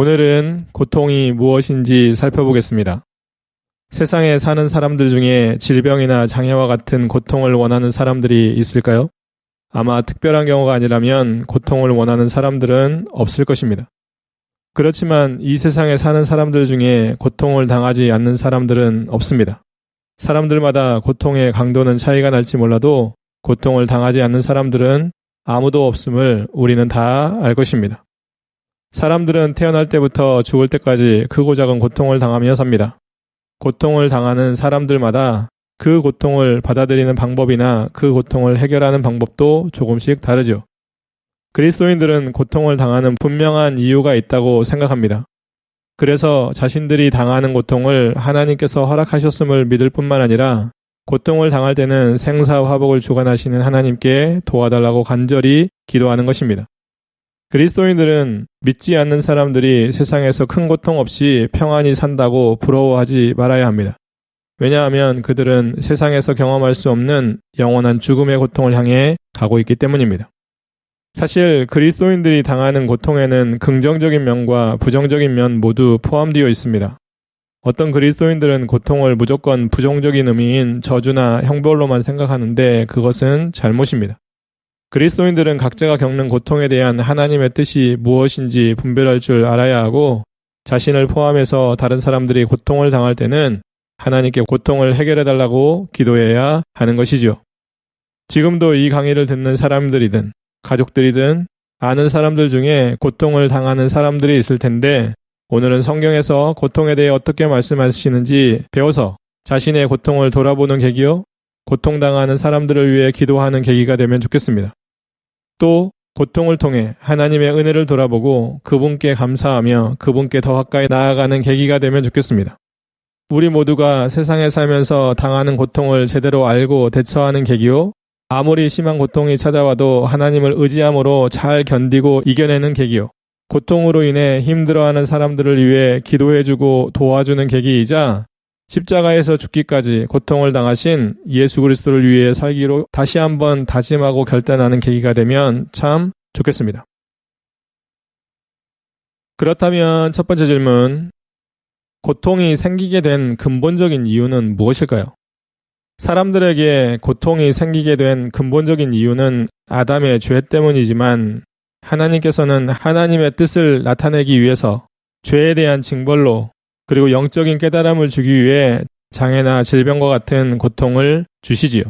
오늘은 고통이 무엇인지 살펴보겠습니다. 세상에 사는 사람들 중에 질병이나 장애와 같은 고통을 원하는 사람들이 있을까요? 아마 특별한 경우가 아니라면 고통을 원하는 사람들은 없을 것입니다. 그렇지만 이 세상에 사는 사람들 중에 고통을 당하지 않는 사람들은 없습니다. 사람들마다 고통의 강도는 차이가 날지 몰라도 고통을 당하지 않는 사람들은 아무도 없음을 우리는 다 알 것입니다. 사람들은 태어날 때부터 죽을 때까지 크고 작은 고통을 당하며 삽니다. 고통을 당하는 사람들마다 그 고통을 받아들이는 방법이나 그 고통을 해결하는 방법도 조금씩 다르죠. 그리스도인들은 고통을 당하는 분명한 이유가 있다고 생각합니다. 그래서 자신들이 당하는 고통을 하나님께서 허락하셨음을 믿을 뿐만 아니라 고통을 당할 때는 생사화복을 주관하시는 하나님께 도와달라고 간절히 기도하는 것입니다. 그리스도인들은 믿지 않는 사람들이 세상에서 큰 고통 없이 평안히 산다고 부러워하지 말아야 합니다. 왜냐하면 그들은 세상에서 경험할 수 없는 영원한 죽음의 고통을 향해 가고 있기 때문입니다. 사실 그리스도인들이 당하는 고통에는 긍정적인 면과 부정적인 면 모두 포함되어 있습니다. 어떤 그리스도인들은 고통을 무조건 부정적인 의미인 저주나 형벌로만 생각하는데 그것은 잘못입니다. 그리스도인들은 각자가 겪는 고통에 대한 하나님의 뜻이 무엇인지 분별할 줄 알아야 하고 자신을 포함해서 다른 사람들이 고통을 당할 때는 하나님께 고통을 해결해달라고 기도해야 하는 것이죠. 지금도 이 강의를 듣는 사람들이든 가족들이든 아는 사람들 중에 고통을 당하는 사람들이 있을 텐데 오늘은 성경에서 고통에 대해 어떻게 말씀하시는지 배워서 자신의 고통을 돌아보는 계기요, 고통당하는 사람들을 위해 기도하는 계기가 되면 좋겠습니다. 또 고통을 통해 하나님의 은혜를 돌아보고 그분께 감사하며 그분께 더 가까이 나아가는 계기가 되면 좋겠습니다. 우리 모두가 세상에 살면서 당하는 고통을 제대로 알고 대처하는 계기요, 아무리 심한 고통이 찾아와도 하나님을 의지함으로 잘 견디고 이겨내는 계기요, 고통으로 인해 힘들어하는 사람들을 위해 기도해주고 도와주는 계기이자 십자가에서 죽기까지 고통을 당하신 예수 그리스도를 위해 살기로 다시 한번 다짐하고 결단하는 계기가 되면 참 좋겠습니다. 그렇다면 첫 번째 질문, 고통이 생기게 된 근본적인 이유는 무엇일까요? 사람들에게 고통이 생기게 된 근본적인 이유는 아담의 죄 때문이지만 하나님께서는 하나님의 뜻을 나타내기 위해서 죄에 대한 징벌로 그리고 영적인 깨달음을 주기 위해 장애나 질병과 같은 고통을 주시지요.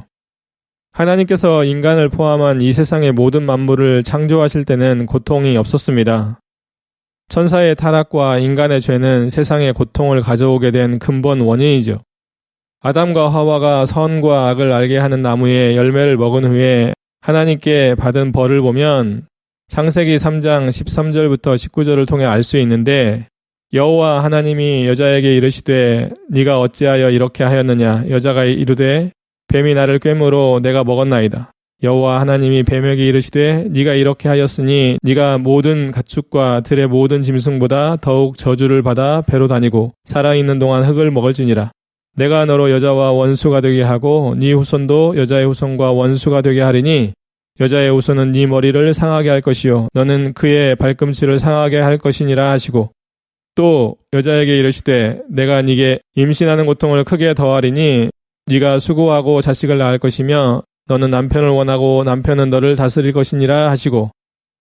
하나님께서 인간을 포함한 이 세상의 모든 만물을 창조하실 때는 고통이 없었습니다. 천사의 타락과 인간의 죄는 세상에 고통을 가져오게 된 근본 원인이죠. 아담과 하와가 선과 악을 알게 하는 나무의 열매를 먹은 후에 하나님께 받은 벌을 보면 창세기 3장 13절부터 19절을 통해 알 수 있는데 여호와 하나님이 여자에게 이르시되 네가 어찌하여 이렇게 하였느냐. 여자가 이르되 뱀이 나를 꿰므로 내가 먹었나이다. 여호와 하나님이 뱀에게 이르시되 네가 이렇게 하였으니 네가 모든 가축과 들의 모든 짐승보다 더욱 저주를 받아 배로 다니고 살아있는 동안 흙을 먹을지니라. 내가 너로 여자와 원수가 되게 하고 네 후손도 여자의 후손과 원수가 되게 하리니 여자의 후손은 네 머리를 상하게 할 것이요 너는 그의 발꿈치를 상하게 할 것이니라 하시고 또 여자에게 이르시되 내가 네게 임신하는 고통을 크게 더하리니 네가 수고하고 자식을 낳을 것이며 너는 남편을 원하고 남편은 너를 다스릴 것이니라 하시고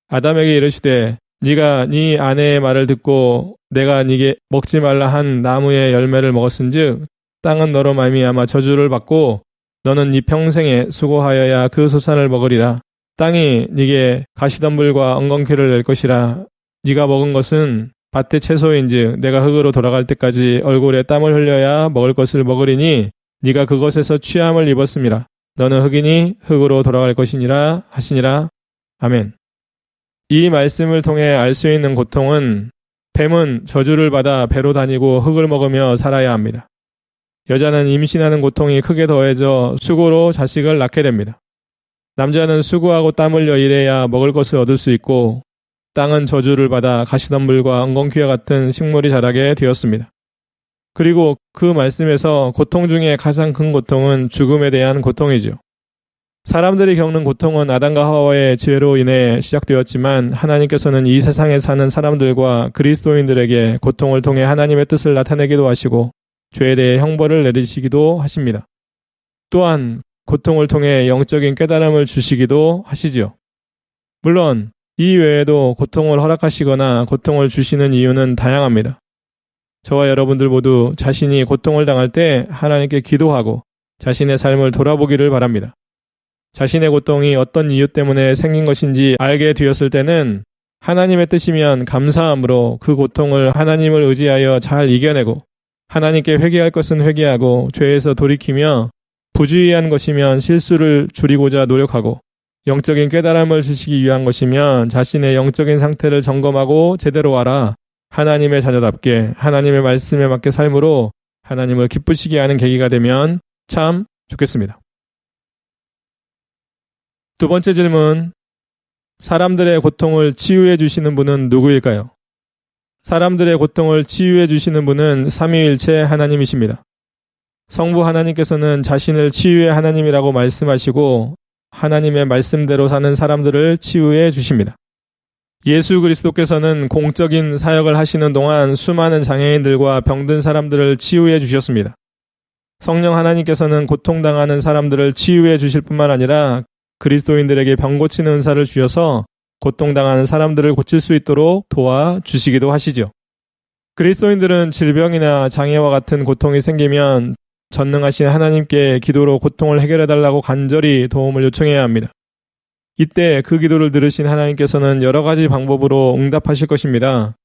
아담에게 이르시되 네가 네 아내의 말을 듣고 내가 네게 먹지 말라 한 나무의 열매를 먹었은즉 땅은 너로 말미암아 저주를 받고 너는 네 평생에 수고하여야 그 소산을 먹으리라. 땅이 네게 가시덤불과 엉겅퀴를 낼 것이라. 네가 먹은 것은 밭의 채소인즉 내가 흙으로 돌아갈 때까지 얼굴에 땀을 흘려야 먹을 것을 먹으리니 네가 그것에서 취함을 입었음이라. 너는 흙이니 흙으로 돌아갈 것이니라 하시니라. 아멘. 이 말씀을 통해 알 수 있는 고통은 뱀은 저주를 받아 배로 다니고 흙을 먹으며 살아야 합니다. 여자는 임신하는 고통이 크게 더해져 수고로 자식을 낳게 됩니다. 남자는 수고하고 땀 흘려 일해야 먹을 것을 얻을 수 있고 땅은 저주를 받아 가시덤불과 엉겅퀴와 같은 식물이 자라게 되었습니다. 그리고 그 말씀에서 고통 중에 가장 큰 고통은 죽음에 대한 고통이죠. 사람들이 겪는 고통은 아담과 하와의 죄로 인해 시작되었지만 하나님께서는 이 세상에 사는 사람들과 그리스도인들에게 고통을 통해 하나님의 뜻을 나타내기도 하시고 죄에 대해 형벌을 내리시기도 하십니다. 또한 고통을 통해 영적인 깨달음을 주시기도 하시지요. 물론 이 외에도 고통을 허락하시거나 고통을 주시는 이유는 다양합니다. 저와 여러분들 모두 자신이 고통을 당할 때 하나님께 기도하고 자신의 삶을 돌아보기를 바랍니다. 자신의 고통이 어떤 이유 때문에 생긴 것인지 알게 되었을 때는 하나님의 뜻이면 감사함으로 그 고통을 하나님을 의지하여 잘 이겨내고 하나님께 회개할 것은 회개하고 죄에서 돌이키며 부주의한 것이면 실수를 줄이고자 노력하고 영적인 깨달음을 주시기 위한 것이면 자신의 영적인 상태를 점검하고 제대로 알아 하나님의 자녀답게 하나님의 말씀에 맞게 삶으로 하나님을 기쁘시게 하는 계기가 되면 참 좋겠습니다. 두 번째 질문, 사람들의 고통을 치유해 주시는 분은 누구일까요? 사람들의 고통을 치유해 주시는 분은 삼위일체 하나님이십니다. 성부 하나님께서는 자신을 치유의 하나님이라고 말씀하시고 하나님의 말씀대로 사는 사람들을 치유해 주십니다. 예수 그리스도께서는 공적인 사역을 하시는 동안 수많은 장애인들과 병든 사람들을 치유해 주셨습니다. 성령 하나님께서는 고통당하는 사람들을 치유해 주실 뿐만 아니라 그리스도인들에게 병 고치는 은사를 주셔서 고통당하는 사람들을 고칠 수 있도록 도와주시기도 하시죠. 그리스도인들은 질병이나 장애와 같은 고통이 생기면 전능하신 하나님께 기도로 고통을 해결해달라고 간절히 도움을 요청해야 합니다. 이때 그 기도를 들으신 하나님께서는 여러 가지 방법으로 응답하실 것입니다.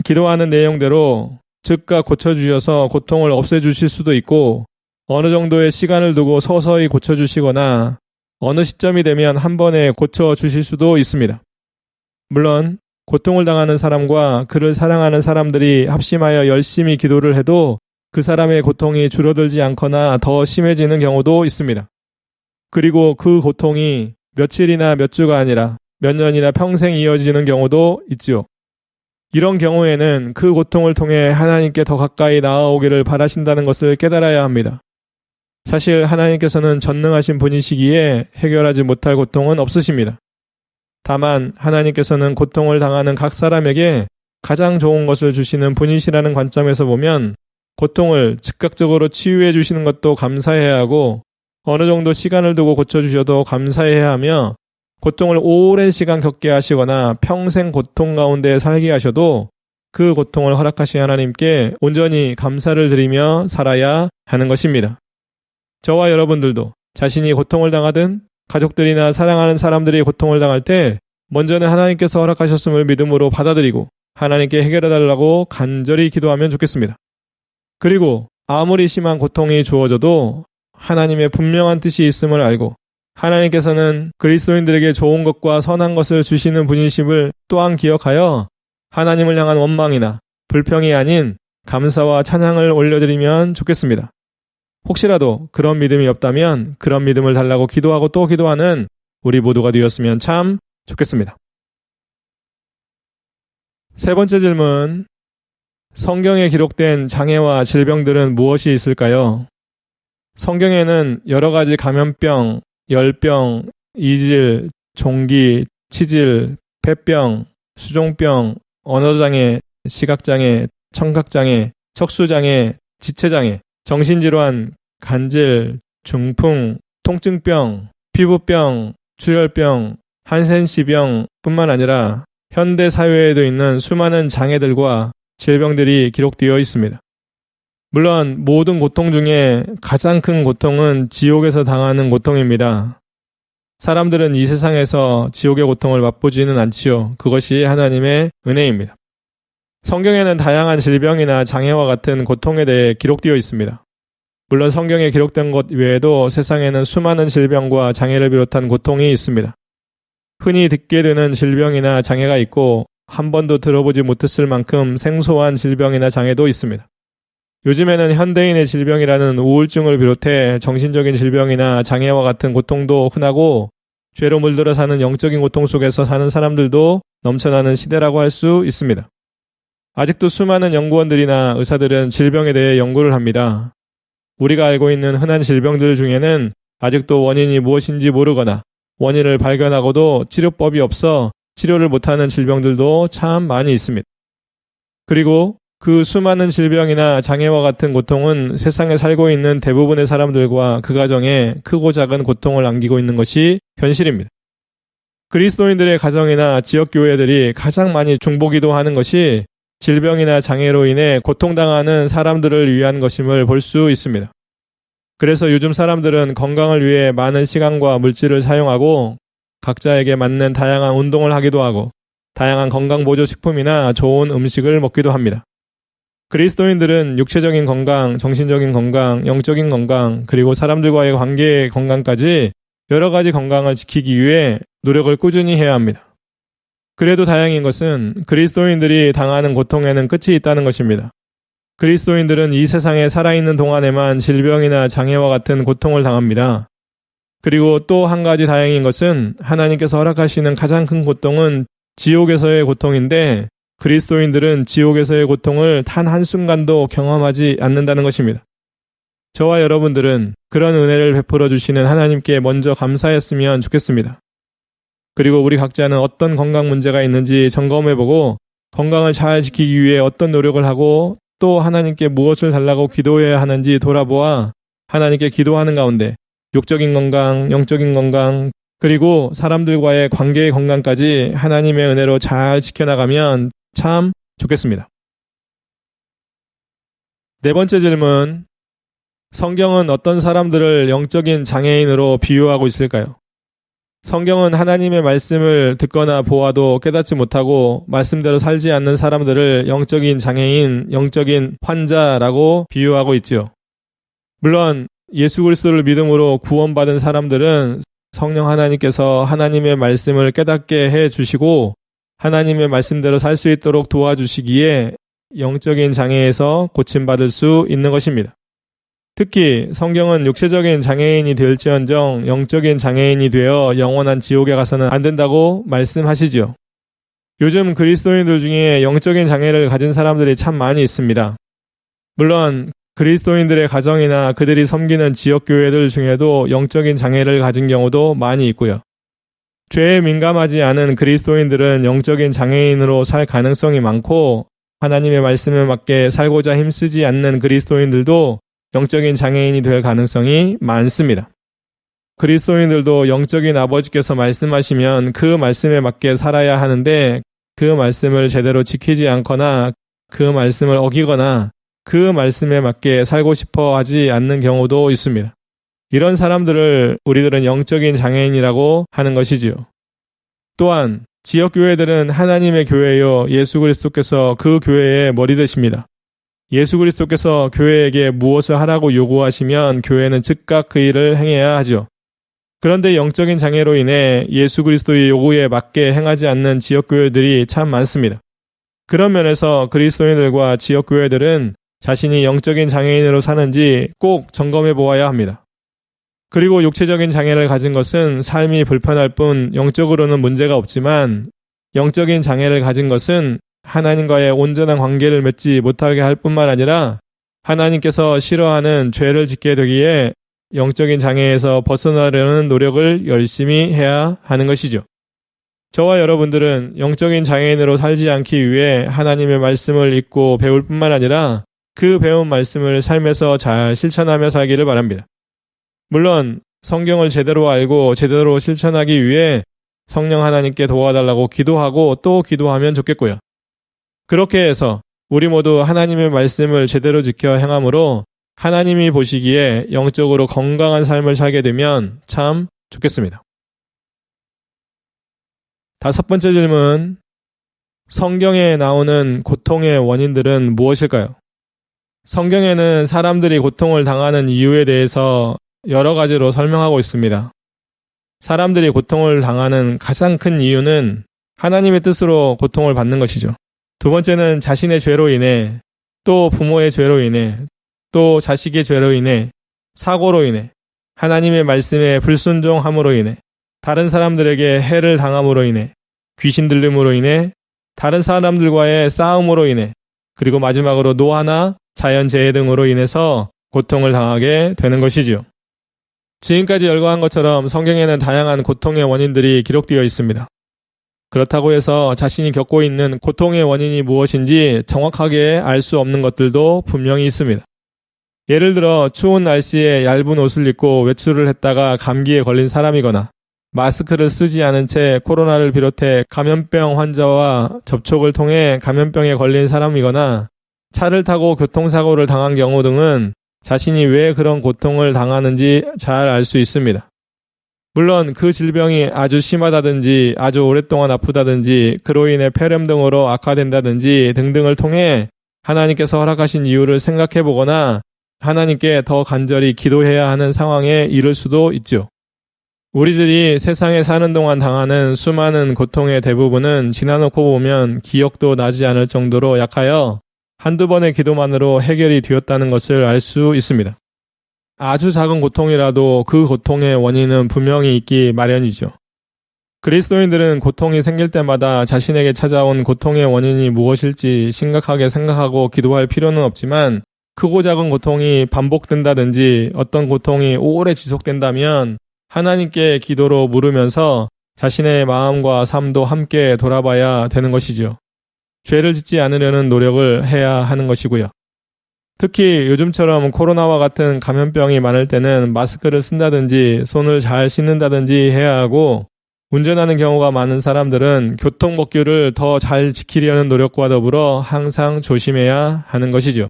기도하는 내용대로 즉각 고쳐주셔서 고통을 없애주실 수도 있고 어느 정도의 시간을 두고 서서히 고쳐주시거나 어느 시점이 되면 한 번에 고쳐주실 수도 있습니다. 물론 고통을 당하는 사람과 그를 사랑하는 사람들이 합심하여 열심히 기도를 해도 그 사람의 고통이 줄어들지 않거나 더 심해지는 경우도 있습니다. 그리고 그 고통이 며칠이나 몇 주가 아니라 몇 년이나 평생 이어지는 경우도 있지요. 이런 경우에는 그 고통을 통해 하나님께 더 가까이 나아오기를 바라신다는 것을 깨달아야 합니다. 사실 하나님께서는 전능하신 분이시기에 해결하지 못할 고통은 없으십니다. 다만 하나님께서는 고통을 당하는 각 사람에게 가장 좋은 것을 주시는 분이시라는 관점에서 보면 고통을 즉각적으로 치유해 주시는 것도 감사해야 하고 어느 정도 시간을 두고 고쳐주셔도 감사해야 하며 고통을 오랜 시간 겪게 하시거나 평생 고통 가운데 살게 하셔도 그 고통을 허락하신 하나님께 온전히 감사를 드리며 살아야 하는 것입니다. 저와 여러분들도 자신이 고통을 당하든 가족들이나 사랑하는 사람들이 고통을 당할 때 먼저는 하나님께서 허락하셨음을 믿음으로 받아들이고 하나님께 해결해달라고 간절히 기도하면 좋겠습니다. 그리고 아무리 심한 고통이 주어져도 하나님의 분명한 뜻이 있음을 알고 하나님께서는 그리스도인들에게 좋은 것과 선한 것을 주시는 분이심을 또한 기억하여 하나님을 향한 원망이나 불평이 아닌 감사와 찬양을 올려드리면 좋겠습니다. 혹시라도 그런 믿음이 없다면 그런 믿음을 달라고 기도하고 또 기도하는 우리 모두가 되었으면 참 좋겠습니다. 세 번째 질문, 성경에 기록된 장애와 질병들은 무엇이 있을까요? 성경에는 여러 가지 감염병, 열병, 이질, 종기, 치질, 폐병, 수종병, 언어장애, 시각장애, 청각장애, 척수장애, 지체장애, 정신질환, 간질, 중풍, 통증병, 피부병, 출혈병, 한센시병 뿐만 아니라 현대 사회에도 있는 수많은 장애들과 질병들이 기록되어 있습니다. 물론 모든 고통 중에 가장 큰 고통은 지옥에서 당하는 고통입니다. 사람들은 이 세상에서 지옥의 고통을 맛보지는 않지요. 그것이 하나님의 은혜입니다. 성경에는 다양한 질병이나 장애와 같은 고통에 대해 기록되어 있습니다. 물론 성경에 기록된 것 외에도 세상에는 수많은 질병과 장애를 비롯한 고통이 있습니다. 흔히 듣게 되는 질병이나 장애가 있고 한 번도 들어보지 못했을 만큼 생소한 질병이나 장애도 있습니다. 요즘에는 현대인의 질병이라는 우울증을 비롯해 정신적인 질병이나 장애와 같은 고통도 흔하고 죄로 물들어 사는 영적인 고통 속에서 사는 사람들도 넘쳐나는 시대라고 할 수 있습니다. 아직도 수많은 연구원들이나 의사들은 질병에 대해 연구를 합니다. 우리가 알고 있는 흔한 질병들 중에는 아직도 원인이 무엇인지 모르거나 원인을 발견하고도 치료법이 없어 치료를 못하는 질병들도 참 많이 있습니다. 그리고 그 수많은 질병이나 장애와 같은 고통은 세상에 살고 있는 대부분의 사람들과 그 가정에 크고 작은 고통을 안기고 있는 것이 현실입니다. 그리스도인들의 가정이나 지역교회들이 가장 많이 중보기도하는 것이 질병이나 장애로 인해 고통당하는 사람들을 위한 것임을 볼 수 있습니다. 그래서 요즘 사람들은 건강을 위해 많은 시간과 물질을 사용하고 각자에게 맞는 다양한 운동을 하기도 하고 다양한 건강보조식품이나 좋은 음식을 먹기도 합니다. 그리스도인들은 육체적인 건강, 정신적인 건강, 영적인 건강, 그리고 사람들과의 관계의 건강까지 여러 가지 건강을 지키기 위해 노력을 꾸준히 해야 합니다. 그래도 다행인 것은 그리스도인들이 당하는 고통에는 끝이 있다는 것입니다. 그리스도인들은 이 세상에 살아있는 동안에만 질병이나 장애와 같은 고통을 당합니다. 그리고 또 한 가지 다행인 것은 하나님께서 허락하시는 가장 큰 고통은 지옥에서의 고통인데 그리스도인들은 지옥에서의 고통을 단 한순간도 경험하지 않는다는 것입니다. 저와 여러분들은 그런 은혜를 베풀어 주시는 하나님께 먼저 감사했으면 좋겠습니다. 그리고 우리 각자는 어떤 건강 문제가 있는지 점검해보고 건강을 잘 지키기 위해 어떤 노력을 하고 또 하나님께 무엇을 달라고 기도해야 하는지 돌아보아 하나님께 기도하는 가운데 육적인 건강, 영적인 건강, 그리고 사람들과의 관계의 건강까지 하나님의 은혜로 잘 지켜나가면 참 좋겠습니다. 네 번째 질문. 성경은 어떤 사람들을 영적인 장애인으로 비유하고 있을까요? 성경은 하나님의 말씀을 듣거나 보아도 깨닫지 못하고 말씀대로 살지 않는 사람들을 영적인 장애인, 영적인 환자라고 비유하고 있지요. 물론 예수 그리스도를 믿음으로 구원받은 사람들은 성령 하나님께서 하나님의 말씀을 깨닫게 해 주시고 하나님의 말씀대로 살 수 있도록 도와주시기에 영적인 장애에서 고침받을 수 있는 것입니다. 특히 성경은 육체적인 장애인이 될지언정 영적인 장애인이 되어 영원한 지옥에 가서는 안 된다고 말씀하시죠. 요즘 그리스도인들 중에 영적인 장애를 가진 사람들이 참 많이 있습니다. 물론 그리스도인들의 가정이나 그들이 섬기는 지역교회들 중에도 영적인 장애를 가진 경우도 많이 있고요. 죄에 민감하지 않은 그리스도인들은 영적인 장애인으로 살 가능성이 많고 하나님의 말씀에 맞게 살고자 힘쓰지 않는 그리스도인들도 영적인 장애인이 될 가능성이 많습니다. 그리스도인들도 영적인 아버지께서 말씀하시면 그 말씀에 맞게 살아야 하는데 그 말씀을 제대로 지키지 않거나 그 말씀을 어기거나 그 말씀에 맞게 살고 싶어 하지 않는 경우도 있습니다. 이런 사람들을 우리들은 영적인 장애인이라고 하는 것이지요. 또한 지역교회들은 하나님의 교회요 예수 그리스도께서 그 교회의 머리 되십니다. 예수 그리스도께서 교회에게 무엇을 하라고 요구하시면 교회는 즉각 그 일을 행해야 하죠. 그런데 영적인 장애로 인해 예수 그리스도의 요구에 맞게 행하지 않는 지역교회들이 참 많습니다. 그런 면에서 그리스도인들과 지역교회들은 자신이 영적인 장애인으로 사는지 꼭 점검해 보아야 합니다. 그리고 육체적인 장애를 가진 것은 삶이 불편할 뿐 영적으로는 문제가 없지만 영적인 장애를 가진 것은 하나님과의 온전한 관계를 맺지 못하게 할 뿐만 아니라 하나님께서 싫어하는 죄를 짓게 되기에 영적인 장애에서 벗어나려는 노력을 열심히 해야 하는 것이죠. 저와 여러분들은 영적인 장애인으로 살지 않기 위해 하나님의 말씀을 읽고 배울 뿐만 아니라 그 배운 말씀을 삶에서 잘 실천하며 살기를 바랍니다. 물론 성경을 제대로 알고 제대로 실천하기 위해 성령 하나님께 도와달라고 기도하고 또 기도하면 좋겠고요. 그렇게 해서 우리 모두 하나님의 말씀을 제대로 지켜 행함으로 하나님이 보시기에 영적으로 건강한 삶을 살게 되면 참 좋겠습니다. 다섯 번째 질문. 성경에 나오는 고통의 원인들은 무엇일까요? 성경에는 사람들이 고통을 당하는 이유에 대해서 여러 가지로 설명하고 있습니다. 사람들이 고통을 당하는 가장 큰 이유는 하나님의 뜻으로 고통을 받는 것이죠. 두 번째는 자신의 죄로 인해, 또 부모의 죄로 인해, 또 자식의 죄로 인해, 사고로 인해, 하나님의 말씀에 불순종함으로 인해, 다른 사람들에게 해를 당함으로 인해, 귀신 들림으로 인해, 다른 사람들과의 싸움으로 인해, 그리고 마지막으로 노화나 자연재해 등으로 인해서 고통을 당하게 되는 것이지요. 지금까지 열거한 것처럼 성경에는 다양한 고통의 원인들이 기록되어 있습니다. 그렇다고 해서 자신이 겪고 있는 고통의 원인이 무엇인지 정확하게 알 수 없는 것들도 분명히 있습니다. 예를 들어 추운 날씨에 얇은 옷을 입고 외출을 했다가 감기에 걸린 사람이거나 마스크를 쓰지 않은 채 코로나를 비롯해 감염병 환자와 접촉을 통해 감염병에 걸린 사람이거나 차를 타고 교통사고를 당한 경우 등은 자신이 왜 그런 고통을 당하는지 잘 알 수 있습니다. 물론 그 질병이 아주 심하다든지 아주 오랫동안 아프다든지 그로 인해 폐렴 등으로 악화된다든지 등등을 통해 하나님께서 허락하신 이유를 생각해 보거나 하나님께 더 간절히 기도해야 하는 상황에 이를 수도 있죠. 우리들이 세상에 사는 동안 당하는 수많은 고통의 대부분은 지나놓고 보면 기억도 나지 않을 정도로 약하여 한두 번의 기도만으로 해결이 되었다는 것을 알 수 있습니다. 아주 작은 고통이라도 그 고통의 원인은 분명히 있기 마련이죠. 그리스도인들은 고통이 생길 때마다 자신에게 찾아온 고통의 원인이 무엇일지 심각하게 생각하고 기도할 필요는 없지만 크고 작은 고통이 반복된다든지 어떤 고통이 오래 지속된다면 하나님께 기도로 물으면서 자신의 마음과 삶도 함께 돌아봐야 되는 것이죠. 죄를 짓지 않으려는 노력을 해야 하는 것이고요. 특히 요즘처럼 코로나와 같은 감염병이 많을 때는 마스크를 쓴다든지 손을 잘 씻는다든지 해야 하고 운전하는 경우가 많은 사람들은 교통법규를 더 잘 지키려는 노력과 더불어 항상 조심해야 하는 것이죠.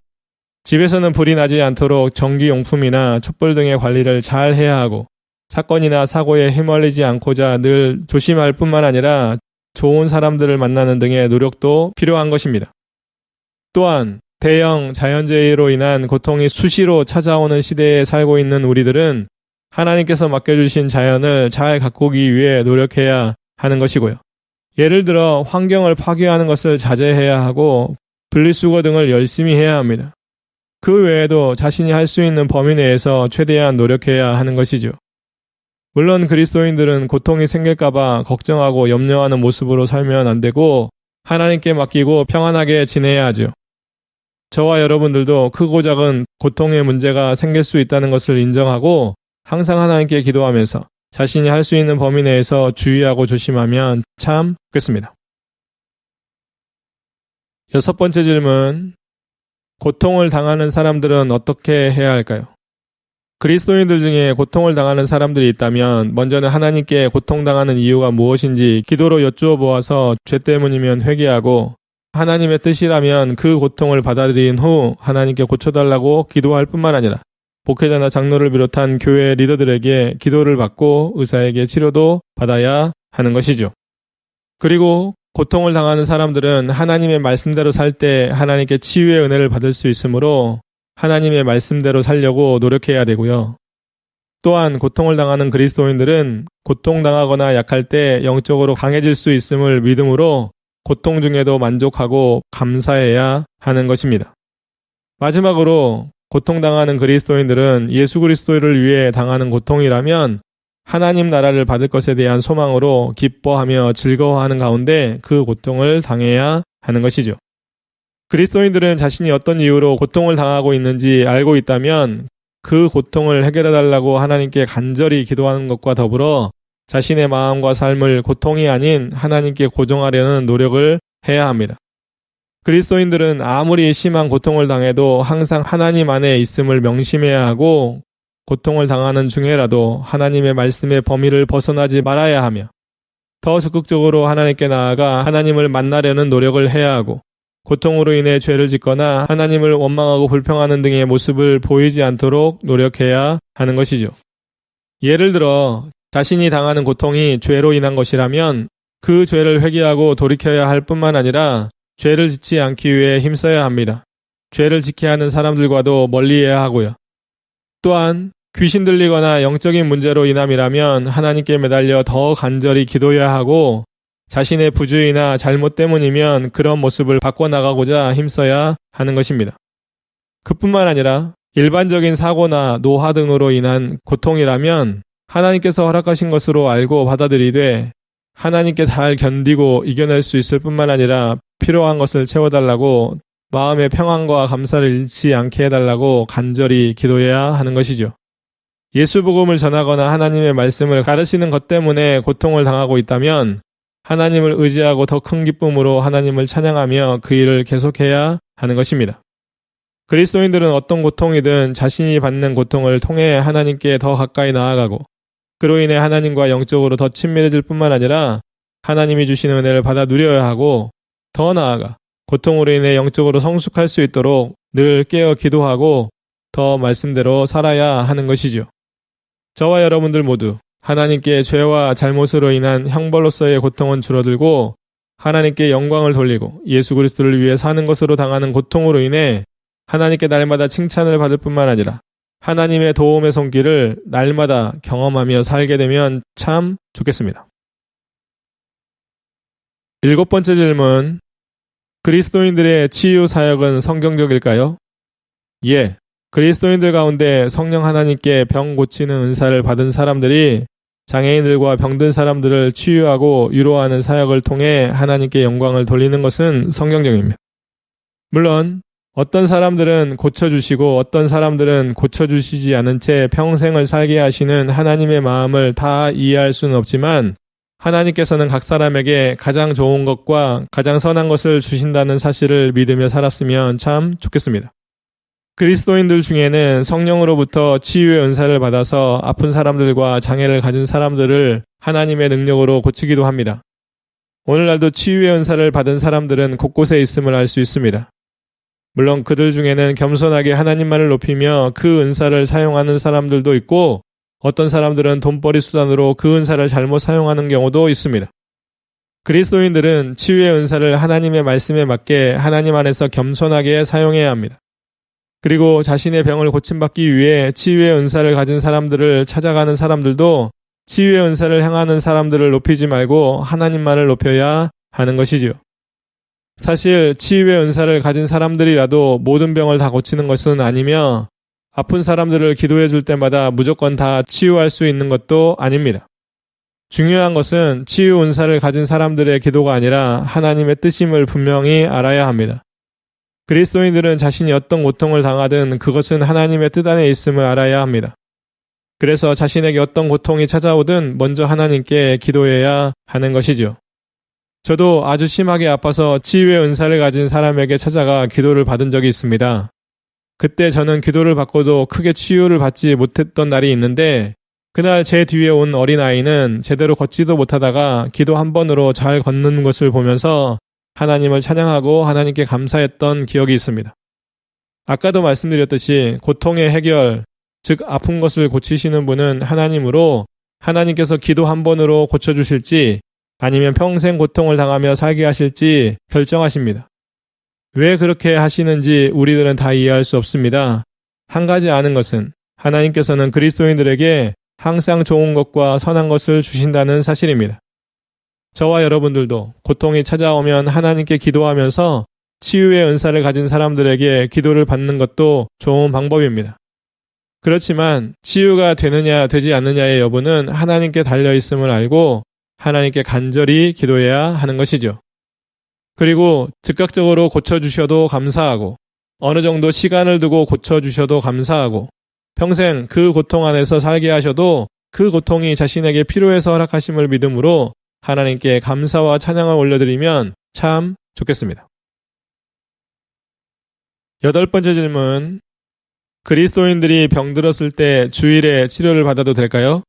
집에서는 불이 나지 않도록 전기용품이나 촛불 등의 관리를 잘 해야 하고 사건이나 사고에 휘말리지 않고자 늘 조심할 뿐만 아니라 좋은 사람들을 만나는 등의 노력도 필요한 것입니다. 또한 대형 자연재해로 인한 고통이 수시로 찾아오는 시대에 살고 있는 우리들은 하나님께서 맡겨주신 자연을 잘 가꾸기 위해 노력해야 하는 것이고요. 예를 들어 환경을 파괴하는 것을 자제해야 하고 분리수거 등을 열심히 해야 합니다. 그 외에도 자신이 할 수 있는 범위 내에서 최대한 노력해야 하는 것이죠. 물론 그리스도인들은 고통이 생길까봐 걱정하고 염려하는 모습으로 살면 안 되고 하나님께 맡기고 평안하게 지내야 하죠. 저와 여러분들도 크고 작은 고통의 문제가 생길 수 있다는 것을 인정하고 항상 하나님께 기도하면서 자신이 할 수 있는 범위 내에서 주의하고 조심하면 참 좋겠습니다. 6번째 질문. 고통을 당하는 사람들은 어떻게 해야 할까요? 그리스도인들 중에 고통을 당하는 사람들이 있다면 먼저는 하나님께 고통당하는 이유가 무엇인지 기도로 여쭈어 보아서 죄 때문이면 회개하고 하나님의 뜻이라면 그 고통을 받아들인 후 하나님께 고쳐달라고 기도할 뿐만 아니라 목회자나 장로를 비롯한 교회 리더들에게 기도를 받고 의사에게 치료도 받아야 하는 것이죠. 그리고 고통을 당하는 사람들은 하나님의 말씀대로 살 때 하나님께 치유의 은혜를 받을 수 있으므로 하나님의 말씀대로 살려고 노력해야 되고요. 또한 고통을 당하는 그리스도인들은 고통당하거나 약할 때 영적으로 강해질 수 있음을 믿음으로 고통 중에도 만족하고 감사해야 하는 것입니다. 마지막으로 고통당하는 그리스도인들은 예수 그리스도를 위해 당하는 고통이라면 하나님 나라를 받을 것에 대한 소망으로 기뻐하며 즐거워하는 가운데 그 고통을 당해야 하는 것이죠. 그리스도인들은 자신이 어떤 이유로 고통을 당하고 있는지 알고 있다면 그 고통을 해결해달라고 하나님께 간절히 기도하는 것과 더불어 자신의 마음과 삶을 고통이 아닌 하나님께 고정하려는 노력을 해야 합니다. 그리스도인들은 아무리 심한 고통을 당해도 항상 하나님 안에 있음을 명심해야 하고 고통을 당하는 중에라도 하나님의 말씀의 범위를 벗어나지 말아야 하며 더 적극적으로 하나님께 나아가 하나님을 만나려는 노력을 해야 하고 고통으로 인해 죄를 짓거나 하나님을 원망하고 불평하는 등의 모습을 보이지 않도록 노력해야 하는 것이죠. 예를 들어 자신이 당하는 고통이 죄로 인한 것이라면 그 죄를 회개하고 돌이켜야 할 뿐만 아니라 죄를 짓지 않기 위해 힘써야 합니다. 죄를 짓게 하는 사람들과도 멀리해야 하고요. 또한 귀신 들리거나 영적인 문제로 인함이라면 하나님께 매달려 더 간절히 기도해야 하고 자신의 부주의나 잘못 때문이면 그런 모습을 바꿔나가고자 힘써야 하는 것입니다. 그뿐만 아니라 일반적인 사고나 노화 등으로 인한 고통이라면 하나님께서 허락하신 것으로 알고 받아들이되 하나님께 잘 견디고 이겨낼 수 있을 뿐만 아니라 필요한 것을 채워달라고 마음의 평안과 감사를 잃지 않게 해달라고 간절히 기도해야 하는 것이죠. 예수 복음을 전하거나 하나님의 말씀을 가르치는 것 때문에 고통을 당하고 있다면 하나님을 의지하고 더 큰 기쁨으로 하나님을 찬양하며 그 일을 계속해야 하는 것입니다. 그리스도인들은 어떤 고통이든 자신이 받는 고통을 통해 하나님께 더 가까이 나아가고 그로 인해 하나님과 영적으로 더 친밀해질 뿐만 아니라 하나님이 주시는 은혜를 받아 누려야 하고 더 나아가 고통으로 인해 영적으로 성숙할 수 있도록 늘 깨어 기도하고 더 말씀대로 살아야 하는 것이죠. 저와 여러분들 모두 하나님께 죄와 잘못으로 인한 형벌로서의 고통은 줄어들고 하나님께 영광을 돌리고 예수 그리스도를 위해 사는 것으로 당하는 고통으로 인해 하나님께 날마다 칭찬을 받을 뿐만 아니라 하나님의 도움의 손길을 날마다 경험하며 살게 되면 참 좋겠습니다. 7번째 질문. 그리스도인들의 치유 사역은 성경적일까요? 예. 그리스도인들 가운데 성령 하나님께 병 고치는 은사를 받은 사람들이 장애인들과 병든 사람들을 치유하고 위로하는 사역을 통해 하나님께 영광을 돌리는 것은 성경적입니다. 물론 어떤 사람들은 고쳐주시고 어떤 사람들은 고쳐주시지 않은 채 평생을 살게 하시는 하나님의 마음을 다 이해할 수는 없지만 하나님께서는 각 사람에게 가장 좋은 것과 가장 선한 것을 주신다는 사실을 믿으며 살았으면 참 좋겠습니다. 그리스도인들 중에는 성령으로부터 치유의 은사를 받아서 아픈 사람들과 장애를 가진 사람들을 하나님의 능력으로 고치기도 합니다. 오늘날도 치유의 은사를 받은 사람들은 곳곳에 있음을 알 수 있습니다. 물론 그들 중에는 겸손하게 하나님만을 높이며 그 은사를 사용하는 사람들도 있고 어떤 사람들은 돈벌이 수단으로 그 은사를 잘못 사용하는 경우도 있습니다. 그리스도인들은 치유의 은사를 하나님의 말씀에 맞게 하나님 안에서 겸손하게 사용해야 합니다. 그리고 자신의 병을 고침받기 위해 치유의 은사를 가진 사람들을 찾아가는 사람들도 치유의 은사를 행하는 사람들을 높이지 말고 하나님만을 높여야 하는 것이지요. 사실 치유의 은사를 가진 사람들이라도 모든 병을 다 고치는 것은 아니며 아픈 사람들을 기도해 줄 때마다 무조건 다 치유할 수 있는 것도 아닙니다. 중요한 것은 치유 은사를 가진 사람들의 기도가 아니라 하나님의 뜻임을 분명히 알아야 합니다. 그리스도인들은 자신이 어떤 고통을 당하든 그것은 하나님의 뜻 안에 있음을 알아야 합니다. 그래서 자신에게 어떤 고통이 찾아오든 먼저 하나님께 기도해야 하는 것이죠. 저도 아주 심하게 아파서 치유의 은사를 가진 사람에게 찾아가 기도를 받은 적이 있습니다. 그때 저는 기도를 받고도 크게 치유를 받지 못했던 날이 있는데 그날 제 뒤에 온 어린아이는 제대로 걷지도 못하다가 기도 한 번으로 잘 걷는 것을 보면서 하나님을 찬양하고 하나님께 감사했던 기억이 있습니다. 아까도 말씀드렸듯이 고통의 해결, 즉 아픈 것을 고치시는 분은 하나님으로 하나님께서 기도 한 번으로 고쳐주실지 아니면 평생 고통을 당하며 살게 하실지 결정하십니다. 왜 그렇게 하시는지 우리들은 다 이해할 수 없습니다. 한 가지 아는 것은 하나님께서는 그리스도인들에게 항상 좋은 것과 선한 것을 주신다는 사실입니다. 저와 여러분들도 고통이 찾아오면 하나님께 기도하면서 치유의 은사를 가진 사람들에게 기도를 받는 것도 좋은 방법입니다. 그렇지만 치유가 되느냐 되지 않느냐의 여부는 하나님께 달려있음을 알고 하나님께 간절히 기도해야 하는 것이죠. 그리고 즉각적으로 고쳐주셔도 감사하고 어느 정도 시간을 두고 고쳐주셔도 감사하고 평생 그 고통 안에서 살게 하셔도 그 고통이 자신에게 필요해서 허락하심을 믿음으로 하나님께 감사와 찬양을 올려드리면 참 좋겠습니다. 8번째 질문. 그리스도인들이 병들었을 때 주일에 치료를 받아도 될까요?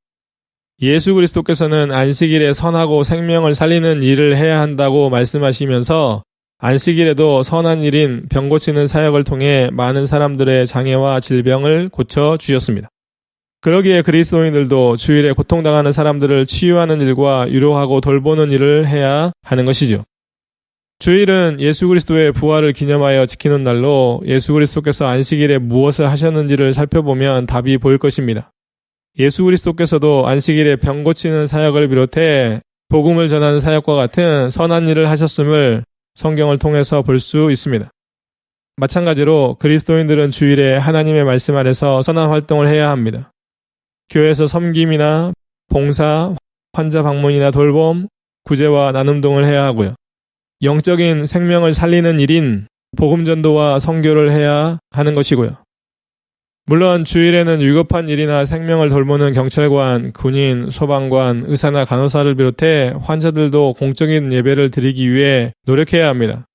예수 그리스도께서는 안식일에 선하고 생명을 살리는 일을 해야 한다고 말씀하시면서 안식일에도 선한 일인 병 고치는 사역을 통해 많은 사람들의 장애와 질병을 고쳐주셨습니다. 그러기에 그리스도인들도 주일에 고통당하는 사람들을 치유하는 일과 위로하고 돌보는 일을 해야 하는 것이죠. 주일은 예수 그리스도의 부활을 기념하여 지키는 날로 예수 그리스도께서 안식일에 무엇을 하셨는지를 살펴보면 답이 보일 것입니다. 예수 그리스도께서도 안식일에 병 고치는 사역을 비롯해 복음을 전하는 사역과 같은 선한 일을 하셨음을 성경을 통해서 볼 수 있습니다. 마찬가지로 그리스도인들은 주일에 하나님의 말씀 아래서 선한 활동을 해야 합니다. 교회에서 섬김이나 봉사, 환자 방문이나 돌봄, 구제와 나눔 등을 해야 하고요. 영적인 생명을 살리는 일인 복음 전도와 선교를 해야 하는 것이고요. 물론 주일에는 위급한 일이나 생명을 돌보는 경찰관, 군인, 소방관, 의사나 간호사를 비롯해 환자들도 공적인 예배를 드리기 위해 노력해야 합니다.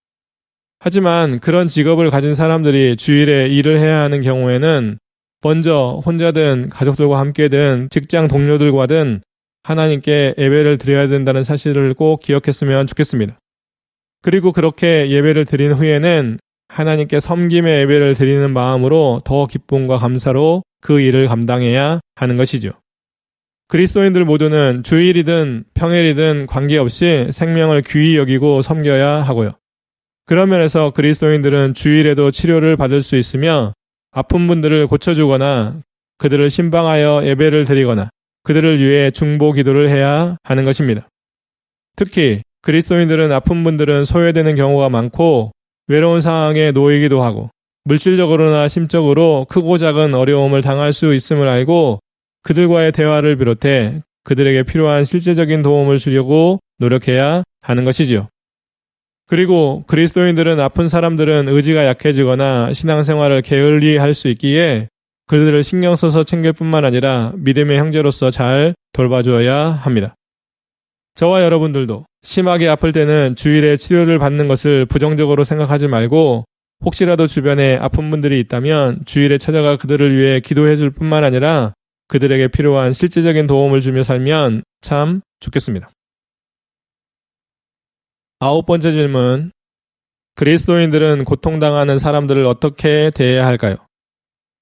하지만 그런 직업을 가진 사람들이 주일에 일을 해야 하는 경우에는 먼저 혼자든 가족들과 함께든 직장 동료들과든 하나님께 예배를 드려야 된다는 사실을 꼭 기억했으면 좋겠습니다. 그리고 그렇게 예배를 드린 후에는 하나님께 섬김의 예배를 드리는 마음으로 더 기쁨과 감사로 그 일을 감당해야 하는 것이죠. 그리스도인들 모두는 주일이든 평일이든 관계없이 생명을 귀히 여기고 섬겨야 하고요. 그런 면에서 그리스도인들은 주일에도 치료를 받을 수 있으며 아픈 분들을 고쳐주거나 그들을 신방하여 예배를 드리거나 그들을 위해 중보 기도를 해야 하는 것입니다. 특히 그리스도인들은 아픈 분들은 소외되는 경우가 많고 외로운 상황에 놓이기도 하고 물질적으로나 심적으로 크고 작은 어려움을 당할 수 있음을 알고 그들과의 대화를 비롯해 그들에게 필요한 실제적인 도움을 주려고 노력해야 하는 것이지요. 그리고 그리스도인들은 아픈 사람들은 의지가 약해지거나 신앙생활을 게을리 할 수 있기에 그들을 신경 써서 챙길 뿐만 아니라 믿음의 형제로서 잘 돌봐주어야 합니다. 저와 여러분들도 심하게 아플 때는 주일에 치료를 받는 것을 부정적으로 생각하지 말고 혹시라도 주변에 아픈 분들이 있다면 주일에 찾아가 그들을 위해 기도해 줄 뿐만 아니라 그들에게 필요한 실제적인 도움을 주며 살면 참 좋겠습니다. 9번째 질문. 그리스도인들은 고통당하는 사람들을 어떻게 대해야 할까요?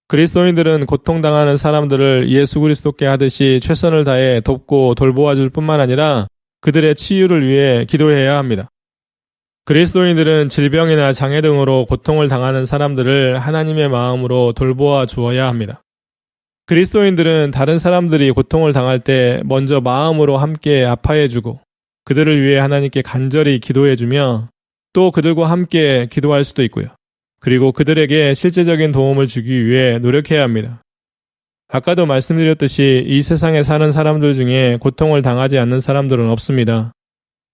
그리스도인들은 고통당하는 사람들을 예수 그리스도께 하듯이 최선을 다해 돕고 돌보아 줄 뿐만 아니라 그들의 치유를 위해 기도해야 합니다. 그리스도인들은 질병이나 장애 등으로 고통을 당하는 사람들을 하나님의 마음으로 돌보아 주어야 합니다. 그리스도인들은 다른 사람들이 고통을 당할 때 먼저 마음으로 함께 아파해주고 그들을 위해 하나님께 간절히 기도해주며 또 그들과 함께 기도할 수도 있고요. 그리고 그들에게 실제적인 도움을 주기 위해 노력해야 합니다. 아까도 말씀드렸듯이 이 세상에 사는 사람들 중에 고통을 당하지 않는 사람들은 없습니다.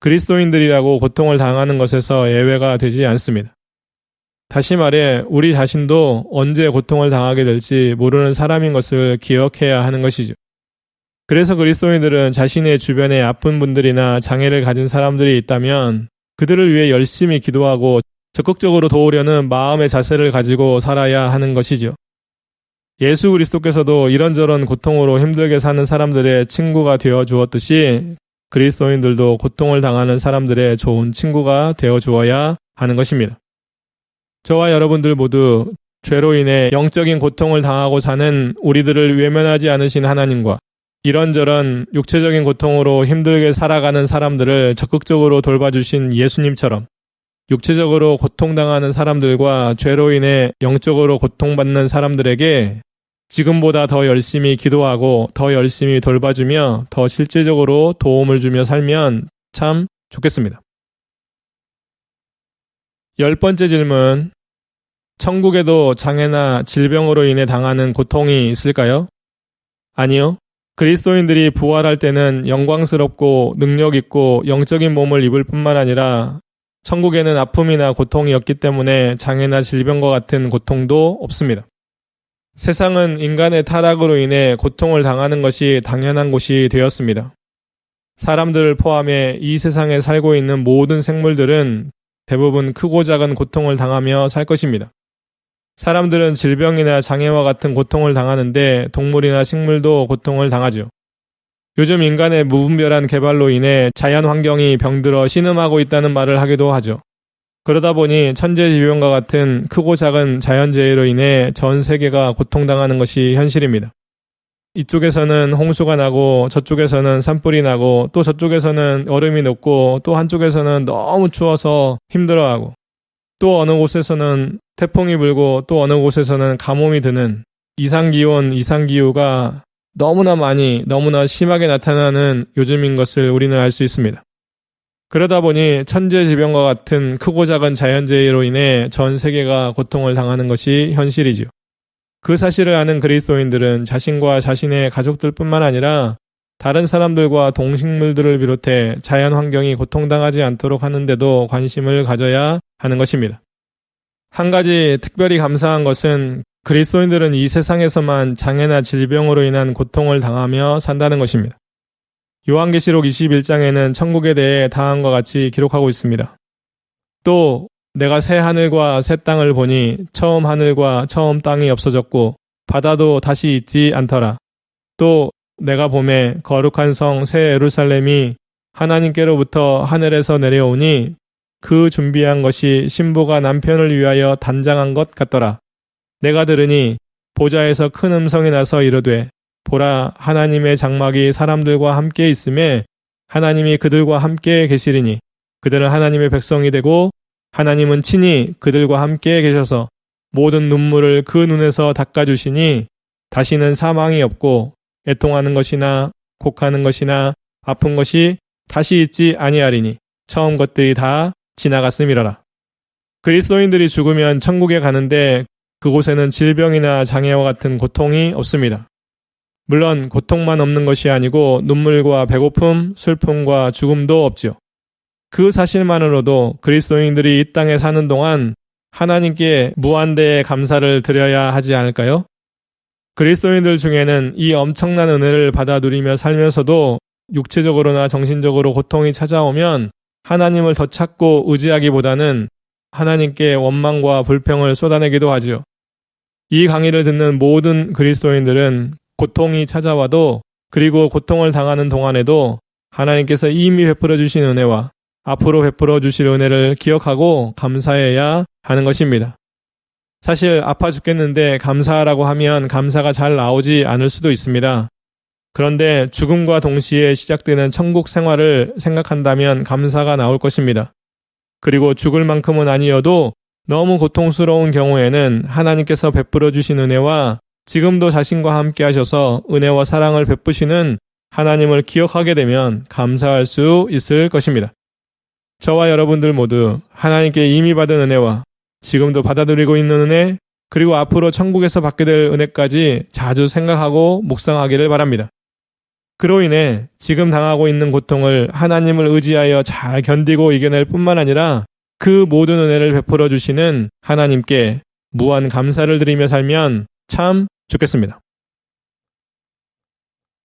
그리스도인들이라고 고통을 당하는 것에서 예외가 되지 않습니다. 다시 말해 우리 자신도 언제 고통을 당하게 될지 모르는 사람인 것을 기억해야 하는 것이죠. 그래서 그리스도인들은 자신의 주변에 아픈 분들이나 장애를 가진 사람들이 있다면 그들을 위해 열심히 기도하고 적극적으로 도우려는 마음의 자세를 가지고 살아야 하는 것이죠. 예수 그리스도께서도 이런저런 고통으로 힘들게 사는 사람들의 친구가 되어 주었듯이 그리스도인들도 고통을 당하는 사람들의 좋은 친구가 되어 주어야 하는 것입니다. 저와 여러분들 모두 죄로 인해 영적인 고통을 당하고 사는 우리들을 외면하지 않으신 하나님과 이런저런 육체적인 고통으로 힘들게 살아가는 사람들을 적극적으로 돌봐주신 예수님처럼 육체적으로 고통당하는 사람들과 죄로 인해 영적으로 고통받는 사람들에게 지금보다 더 열심히 기도하고 더 열심히 돌봐주며 더 실제적으로 도움을 주며 살면 참 좋겠습니다. 10번째 질문. 천국에도 장애나 질병으로 인해 당하는 고통이 있을까요? 아니요. 그리스도인들이 부활할 때는 영광스럽고 능력 있고 영적인 몸을 입을 뿐만 아니라 천국에는 아픔이나 고통이 없기 때문에 장애나 질병과 같은 고통도 없습니다. 세상은 인간의 타락으로 인해 고통을 당하는 것이 당연한 곳이 되었습니다. 사람들을 포함해 이 세상에 살고 있는 모든 생물들은 대부분 크고 작은 고통을 당하며 살 것입니다. 사람들은 질병이나 장애와 같은 고통을 당하는데 동물이나 식물도 고통을 당하죠. 요즘 인간의 무분별한 개발로 인해 자연 환경이 병들어 신음하고 있다는 말을 하기도 하죠. 그러다 보니 천재지변과 같은 크고 작은 자연재해로 인해 전 세계가 고통당하는 것이 현실입니다. 이쪽에서는 홍수가 나고 저쪽에서는 산불이 나고 또 저쪽에서는 얼음이 녹고 또 한쪽에서는 너무 추워서 힘들어하고 또 어느 곳에서는 태풍이 불고 또 어느 곳에서는 가뭄이 드는 이상기온, 이상기후가 너무나 많이 너무나 심하게 나타나는 요즘인 것을 우리는 알 수 있습니다. 그러다 보니 천재지변과 같은 크고 작은 자연재해로 인해 전 세계가 고통을 당하는 것이 현실이지요. 그 사실을 아는 그리스도인들은 자신과 자신의 가족들뿐만 아니라 다른 사람들과 동식물들을 비롯해 자연 환경이 고통당하지 않도록 하는데도 관심을 가져야 하는 것입니다. 한 가지 특별히 감사한 것은 그리스도인들은 이 세상에서만 장애나 질병으로 인한 고통을 당하며 산다는 것입니다. 요한계시록 21장에는 천국에 대해 다음과 같이 기록하고 있습니다. 또 내가 새 하늘과 새 땅을 보니 처음 하늘과 처음 땅이 없어졌고 바다도 다시 있지 않더라. 또 내가 보매 거룩한 성 새 예루살렘이 하나님께로부터 하늘에서 내려오니 그 준비한 것이 신부가 남편을 위하여 단장한 것 같더라. 내가 들으니 보좌에서 큰 음성이 나서 이르되 보라 하나님의 장막이 사람들과 함께 있음에 하나님이 그들과 함께 계시리니 그들은 하나님의 백성이 되고 하나님은 친히 그들과 함께 계셔서 모든 눈물을 그 눈에서 닦아주시니 다시는 사망이 없고 애통하는 것이나 곡하는 것이나 아픈 것이 다시 있지 아니하리니 처음 것들이 다 지나갔음이러라. 그리스도인들이 죽으면 천국에 가는데 그곳에는 질병이나 장애와 같은 고통이 없습니다. 물론 고통만 없는 것이 아니고 눈물과 배고픔, 슬픔과 죽음도 없지요. 그 사실만으로도 그리스도인들이 이 땅에 사는 동안 하나님께 무한대의 감사를 드려야 하지 않을까요? 그리스도인들 중에는 이 엄청난 은혜를 받아 누리며 살면서도 육체적으로나 정신적으로 고통이 찾아오면 하나님을 더 찾고 의지하기보다는 하나님께 원망과 불평을 쏟아내기도 하지요. 이 강의를 듣는 모든 그리스도인들은 고통이 찾아와도 그리고 고통을 당하는 동안에도 하나님께서 이미 베풀어 주신 은혜와 앞으로 베풀어 주실 은혜를 기억하고 감사해야 하는 것입니다. 사실 아파 죽겠는데 감사하라고 하면 감사가 잘 나오지 않을 수도 있습니다. 그런데 죽음과 동시에 시작되는 천국 생활을 생각한다면 감사가 나올 것입니다. 그리고 죽을 만큼은 아니어도 너무 고통스러운 경우에는 하나님께서 베풀어 주신 은혜와 지금도 자신과 함께 하셔서 은혜와 사랑을 베푸시는 하나님을 기억하게 되면 감사할 수 있을 것입니다. 저와 여러분들 모두 하나님께 이미 받은 은혜와 지금도 받아들이고 있는 은혜, 그리고 앞으로 천국에서 받게 될 은혜까지 자주 생각하고 묵상하기를 바랍니다. 그로 인해 지금 당하고 있는 고통을 하나님을 의지하여 잘 견디고 이겨낼 뿐만 아니라 그 모든 은혜를 베풀어 주시는 하나님께 무한 감사를 드리며 살면 참 좋겠습니다.